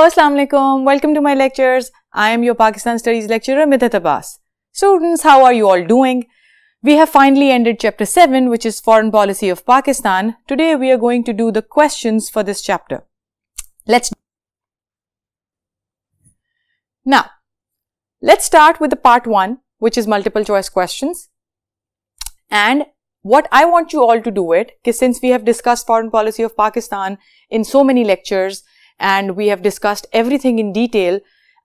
Assalamu alaikum. Welcome to my lectures. I am your Pakistan Studies lecturer, Midhat Abbas. Students, how are you all doing? We have finally ended chapter 7, which is Foreign Policy of Pakistan. Today we are going to do the questions for this chapter. Now, let's start with the part 1, which is multiple choice questions. And what I want you all to do it, because since we have discussed foreign policy of Pakistan in so many lectures and we have discussed everything in detail,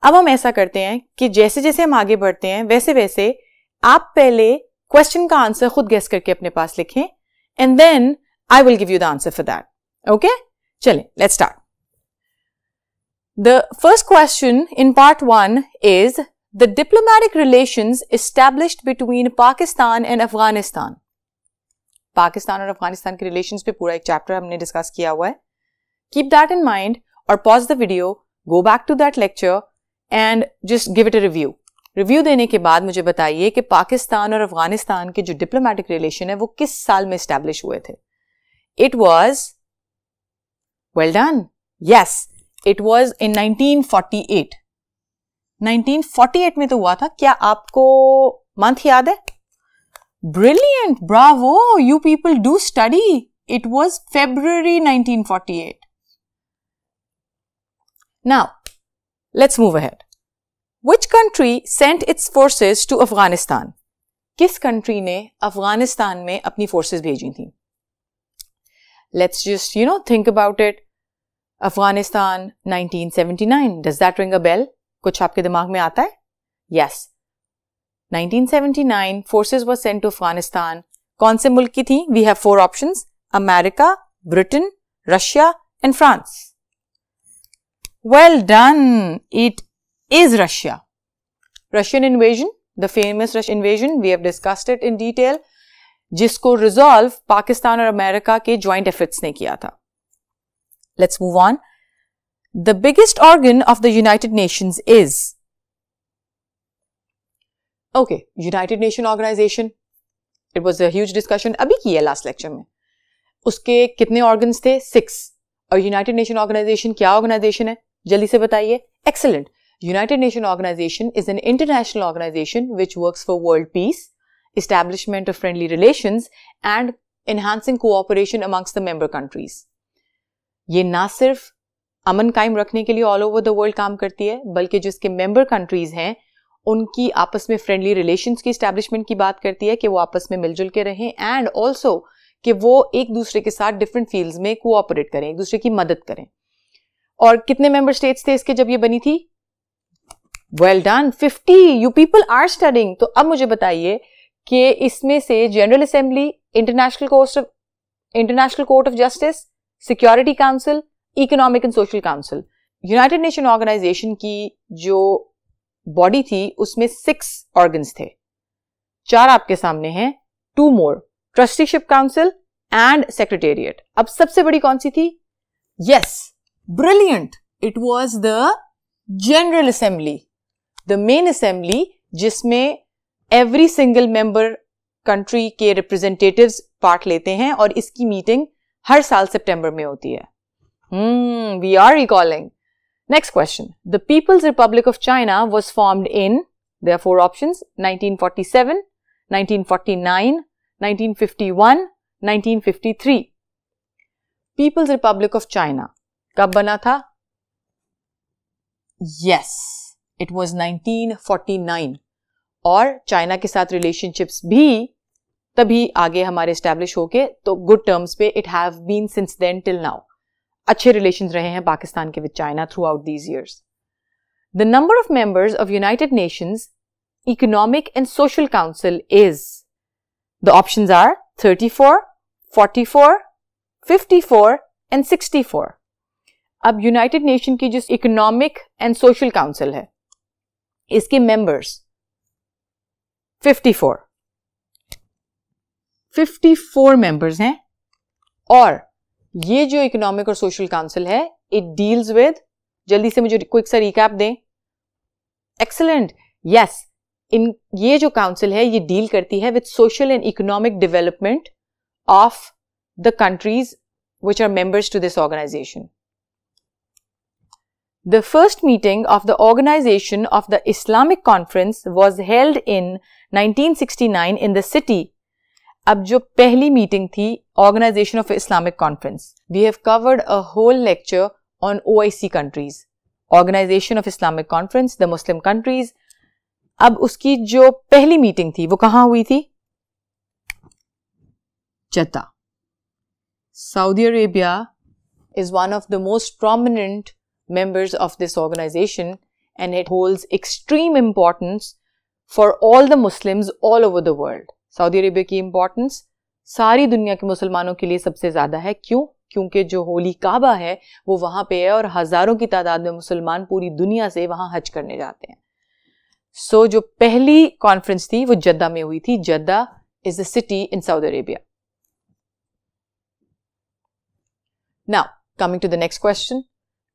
अब हम ऐसा करते हैं कि जैसे जैसे हम आगे बढ़ते हैं वैसे वैसे आप पहले क्वेश्चन का आंसर खुद गेस करके अपने पास लिखें and then I will give you the answer for that. Okay? चलें, let's start. The first question in part 1 is the diplomatic relations established between Pakistan and Afghanistan. Pakistan और अफगानिस्तान के रिलेशंस पे पूरा एक चैप्टर हमने डिस्कस किया हुआ है. Keep that in mind और pause the video, go back to that lecture and just give it a review. Review देने के बाद मुझे बताइए कि पाकिस्तान और अफगानिस्तान के जो डिप्लोमेटिक रिलेशन है वो किस साल में एस्टैब्लिश हुए थे. It was, well done, yes, it was in 1948. 1948 में तो हुआ था. क्या आपको मंथ याद है? Brilliant, bravo, you people do study. It was February 1948. Now, let's move ahead. Which country sent its forces to Afghanistan? किस country ने अफगानिस्तान में अपनी forces भेजी थी? Let's just, think about it. Afghanistan 1979. Does that ring a bell? कुछ आपके दिमाग में आता है? Yes. 1979 forces were sent to Afghanistan. कौन से मुल्क की थी? We have 4 options. America, Britain, Russia and France. Well done. It is Russia. Russian invasion, the famous Russian invasion, we have discussed it in detail, जिसको resolve Pakistan और America के joint efforts ने किया था. Let's move on. The biggest organ of the United Nations is, okay, United Nation Organization. It was a huge discussion. अभी की है last lecture में. उसके कितने organs थे? 6. और United Nation Organization क्या organization है? जल्दी से बताइए. Excellent. United Nation Organization is an international organization which works for world peace, establishment of friendly relations and enhancing cooperation amongst the member countries. ये ना सिर्फ अमन कायम रखने के लिए all over the world काम करती है, बल्कि जो इसके member countries हैं उनकी आपस में friendly relations की establishment की बात करती है कि वो आपस में मिलजुल के रहें and also कि वो एक दूसरे के साथ different fields में cooperate करें, एक दूसरे की मदद करें. और कितने member states थे इसके जब ये बनी थी? Well done, 50. You people are studying. तो अब मुझे बताइए कि इसमें से General Assembly, International Court of Justice, Security Council, Economic and Social Council, United Nation Organization की जो बॉडी थी उसमें 6 organs थे. 4 आपके सामने हैं, 2 more, Trusteeship Council and Secretariat. अब सबसे बड़ी कौन सी थी? Yes, brilliant. It was the General Assembly, the main assembly जिसमें every single member country के representatives part लेते हैं और इसकी मीटिंग हर साल सितंबर में होती है. We are recalling. Next question. The People's Republic of China was formed in, there are 4 options, 1947, 1949, 1951, 1953. People's Republic of China कब बना था? Yes, it was 1949. और चाइना के साथ relationships भी तभी आगे हमारे establish होके तो good terms पे it have been since then till now. अच्छे relations रहे हैं पाकिस्तान के with China throughout these years. The number of members of United Nations Economic and Social Council is, the options are 34, 44, 54 and 64. अब United nation की जो economic and social council है इसके members 54 members हैं और ये जो इकोनॉमिक और सोशल काउंसिल है इट डील्स विद, जल्दी से मुझे क्विक सा रिकैप दें. एक्सीलेंट. यस, इन ये जो काउंसिल है ये डील करती है with social and economic development of the countries which are members to this organisation. The first meeting of the Organization of the Islamic Conference was held in 1969 in the city. अब जो पहली meeting थी Organization of Islamic Conference, we have covered a whole lecture on OIC countries, Organization of Islamic Conference, the Muslim countries. अब उसकी जो पहली meeting थी वो कहाँ हुई थी? Jeddah. Saudi Arabia is one of the most prominent members of this organization and it holds extreme importance for all the Muslims all over the world. Saudi Arabia की importance सारी दुनिया के मुसलमानों के लिए सबसे ज़्यादा है. क्यों? क्योंकि जो होली काबा है वो वहाँ पे है और हज़ारों की तादाद में मुसलमान पूरी दुनिया से वहाँ हज करने जाते हैं. So जो पहली कॉन्फ्रेंस थी वो जद्दा में हुई थी. Jeddah is a city in Saudi Arabia. Now, coming to the next question.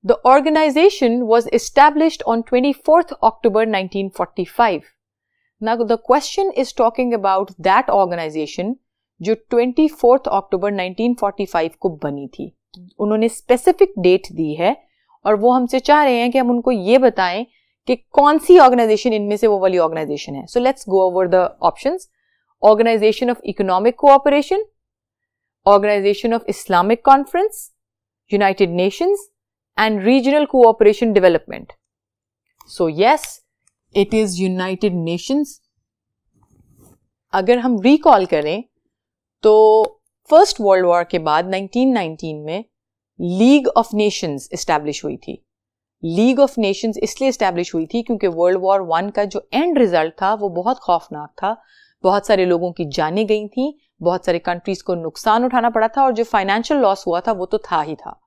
The organization was established on 24th October 1945. Now, the question is talking about that organization जो 24th October 1945 को बनी थी. उन्होंने स्पेसिफिक डेट दी है और वो हमसे चाह रहे हैं कि हम उनको ये बताएं कि कौन सी ऑर्गेनाइजेशन इनमें से वो वाली ऑर्गेनाइजेशन है. So let's go over the options. Organisation of economic cooperation, organisation of Islamic conference, United Nations and regional cooperation development. So yes, it is United Nations. अगर हम recall करें तो फर्स्ट वर्ल्ड वॉर के बाद 1919 में league of Nations establish हुई थी. League of Nations इसलिए एस्टैब्लिश हुई थी क्योंकि वर्ल्ड वॉर 1 का जो एंड रिजल्ट था वो बहुत खौफनाक था. बहुत सारे लोगों की जानें गई थी, बहुत सारे कंट्रीज को नुकसान उठाना पड़ा था और जो फाइनेंशियल लॉस हुआ था वो तो था ही था.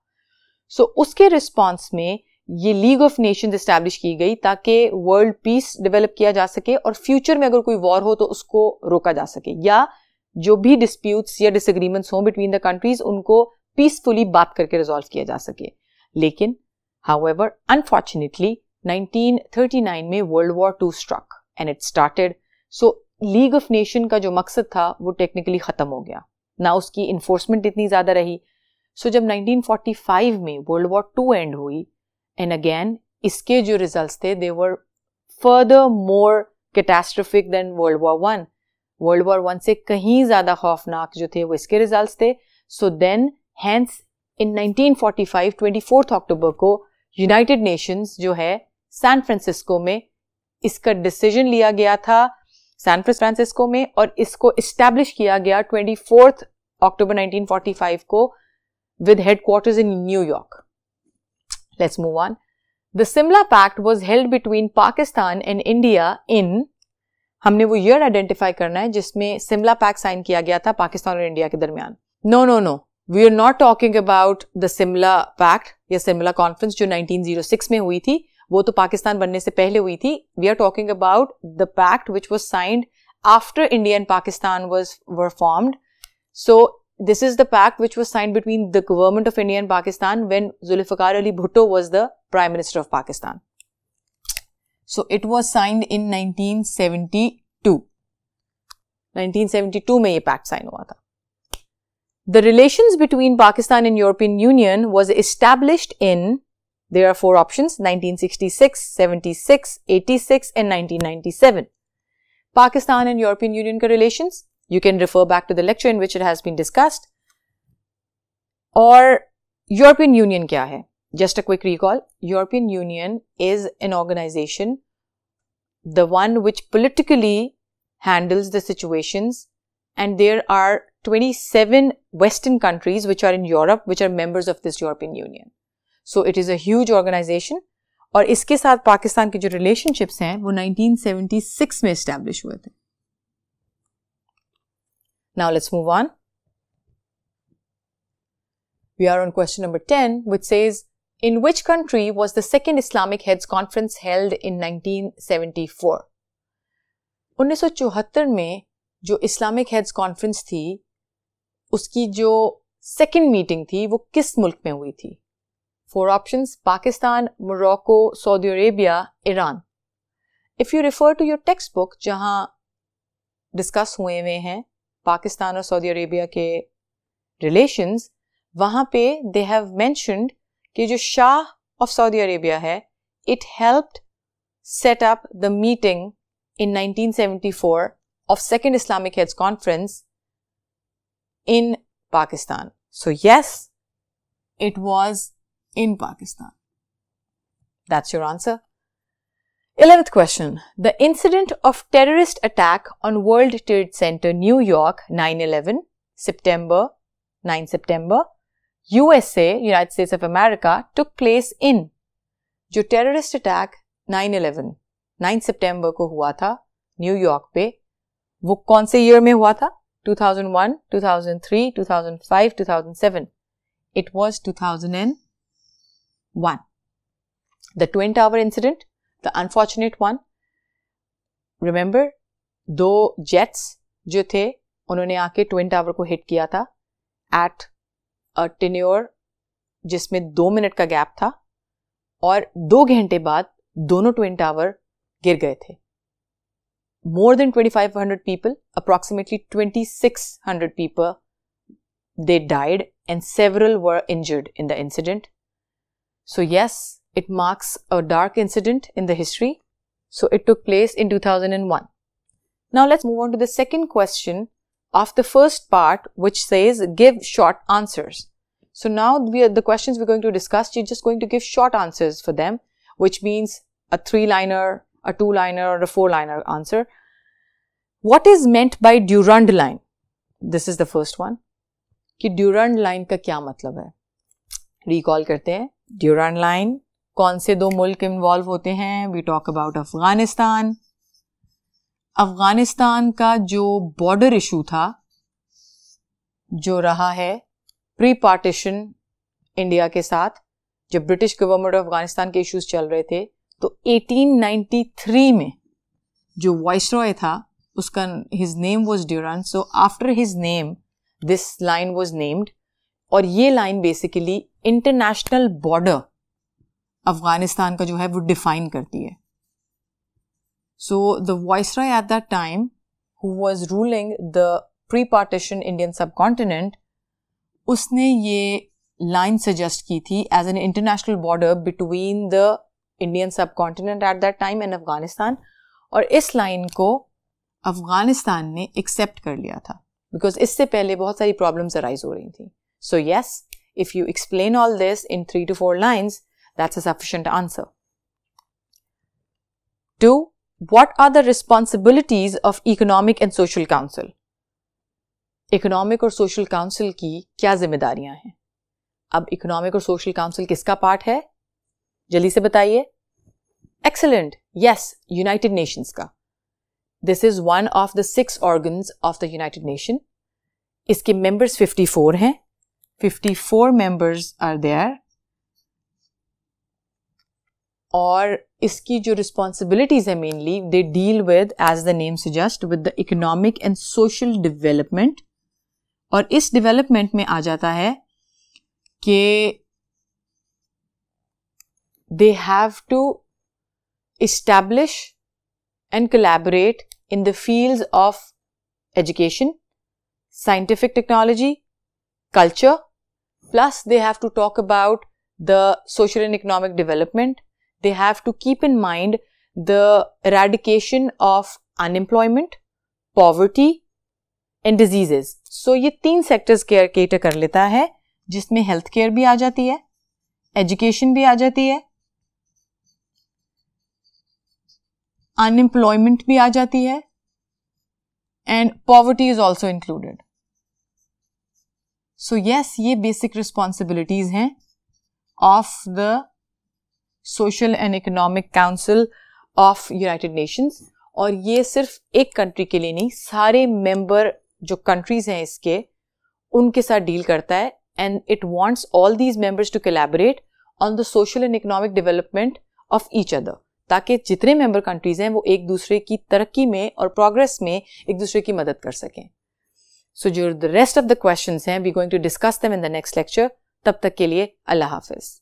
सो उसके रिस्पॉन्स में ये लीग ऑफ नेशंस एस्टैब्लिश की गई ताकि वर्ल्ड पीस डेवलप किया जा सके और फ्यूचर में अगर कोई वॉर हो तो उसको रोका जा सके या जो भी डिस्प्यूट्स या डिसएग्रीमेंट्स हों बिटवीन द कंट्रीज उनको पीसफुली बात करके रिजॉल्व किया जा सके. लेकिन हाउएवर अनफॉर्चुनेटली 1939 में world war 2 struck and it started. So league of nation का जो मकसद था वो टेक्निकली खत्म हो गया ना, उसकी इन्फोर्समेंट इतनी ज्यादा रही. सो जब 1945 में वर्ल्ड वॉर 2 एंड हुई एंड अगेन इसके जो रिजल्ट्स थे they were further more catastrophic than World War 1. World War 1 से कहीं ज्यादा खौफनाक जो थे वो इसके रिजल्ट्स थे. सो देन हैंस इन 1945 24 अक्टूबर को यूनाइटेड नेशंस जो है सैन फ्रांसिस्को में इसका डिसीजन लिया गया था सैन फ्रांसिस्को में और इसको इस्टेब्लिश किया गया 24 अक्टूबर 1945 को with headquarters in New York. Let's move on. The Simla Pact was held between Pakistan and India in, हमने वो year identify करना है जिसमें Simla Pact साइन किया गया था पाकिस्तान और इंडिया के दरमियान. No. We are not talking about the Simla Pact या Simla Conference जो 1906 में हुई थी. वो तो पाकिस्तान बनने से पहले हुई थी. We are talking about the pact which was signed after India and Pakistan were formed. So this is the pact which was signed between the government of India and Pakistan when Zulfikar Ali Bhutto was the Prime Minister of Pakistan. So it was signed in 1972. 1972 में ये pact sign हुआ था. The relations between Pakistan and European Union was established in, there are 4 options, 1966, 76, 86 and 1997. Pakistan and European Union का relations, you can refer back to the lecture in which it has been discussed. और European Union क्या है? Just a quick recall. European Union is an organization, the one which politically handles the situations, and there are 27 Western countries which are in Europe which are members of this European Union. So it is a huge organization. और इसके साथ पाकिस्तान के जो relationships हैं वो 1976 में establish हुए थे. Now let's move on. We are on question number 10, which says, in which country was the second Islamic Heads Conference held in 1974? 1974 में जो Islamic Heads Conference थी, उसकी जो second meeting थी, वो किस मुल्क में हुई थी? 4 options, Pakistan, Morocco, Saudi Arabia, Iran. If you refer to your textbook, जहाँ discuss हुए हैं पाकिस्तान और सऊदी अरेबिया के रिलेशंस, वहाँ पे दे हैव मेंशन्ड कि जो शाह of Saudi Arabia है, it helped set up the meeting in 1974 of Second Islamic Heads Conference in Pakistan. So yes, it was in Pakistan. That's your answer. 11th question. The incident of terrorist attack on World Trade Center, New York, 9/11, September, 9 September, USA, United States of America, took place in. जो terrorist attack 9/11, 9 September को हुआ था New York पे, वो कौन से year में हुआ था? 2001, 2003, 2005, 2007. It was 2001. The Twin Tower incident, the unfortunate one. Remember, 2 jets जो थे उन्होंने आके ट्विन टावर को हिट किया था at a tenure जिसमें 2 मिनट का गैप था और 2 घंटे बाद दोनों ट्विन टावर गिर गए थे. More than 2,500 people, approximately 2,600 people, they died and several were injured in the incident. So yes, it marks a dark incident in the history. So it took place in 2001. Now let's move on to the second question of the first part, which says give short answers. So now the questions we're going to discuss, you're just going to give short answers for them, which means a 3-liner, a 2-liner or a 4-liner answer. What is meant by Durand line? This is the first one. कि Durand line का क्या मतलब है? Recall करते हैं. Durand line, कौन से 2 मुल्क इन्वॉल्व होते हैं? We talk about Afghanistan. Afghanistan का जो बॉर्डर इशू था, जो रहा है प्री पार्टीशन इंडिया के साथ, जब ब्रिटिश गवर्नमेंट ऑफ अफगानिस्तान के इश्यूज चल रहे थे, तो 1893 में जो वाइसरॉय था उसका his name was Durand. So after his name this line was named. और ये line basically international border Afghanistan का जो है वो डिफाइन करती है. So the viceroy at that time who was ruling the pre partition Indian subcontinent, उसने ये लाइन सजेस्ट की थी as an international border between the Indian subcontinent at that time and Afghanistan. और इस लाइन को अफगानिस्तान ने एक्सेप्ट कर लिया था बिकॉज इससे पहले बहुत सारी प्रॉब्लम्स अराइज हो रही थी. So yes, if you explain all this in 3 to 4 lines, that's a sufficient answer. 2. What are the responsibilities of Economic and Social Council? Economic और सोशल काउंसिल की क्या जिम्मेदारियां हैं? अब इकोनॉमिक और सोशल काउंसिल किसका पार्ट है? जल्दी से बताइए. एक्सीलेंट, यस, यूनाइटेड नेशंस का. This is one of the 6 organs of the United nation. इसके मेंबर्स 54 हैं. 54 मेंबर्स आर देयर. और इसकी जो रिस्पॉन्सिबिलिटीज है mainly, they deal with, as the name suggest, with the economic and social development. और इस development में आ जाता है कि they have to establish and collaborate in the fields of education, scientific technology, culture, plus they have to talk about the social and economic development. They have to keep in mind the eradication of unemployment, poverty and diseases. So ये 3 sectors cater कर लेता है, जिसमें health care भी आ जाती है, education भी आ जाती है, अनएम्प्लॉयमेंट भी आ जाती है, and poverty is also included. So yes, ये बेसिक रिस्पॉन्सिबिलिटीज हैं of the social and economic council of United Nations. और ये सिर्फ एक कंट्री के लिए नहीं, सारे मेंबर जो कंट्रीज हैं इसके, उनके साथ डील करता है. And it wants all these members to collaborate on the social and economic development of each other, ताकि जितने मेंबर कंट्रीज हैं वो एक दूसरे की तरक्की में और प्रोग्रेस में एक दूसरे की मदद कर सकें. सो जो the rest of the questions हैं, we going to discuss them in the next lecture. तब तक के लिए अल्लाह हाफिज.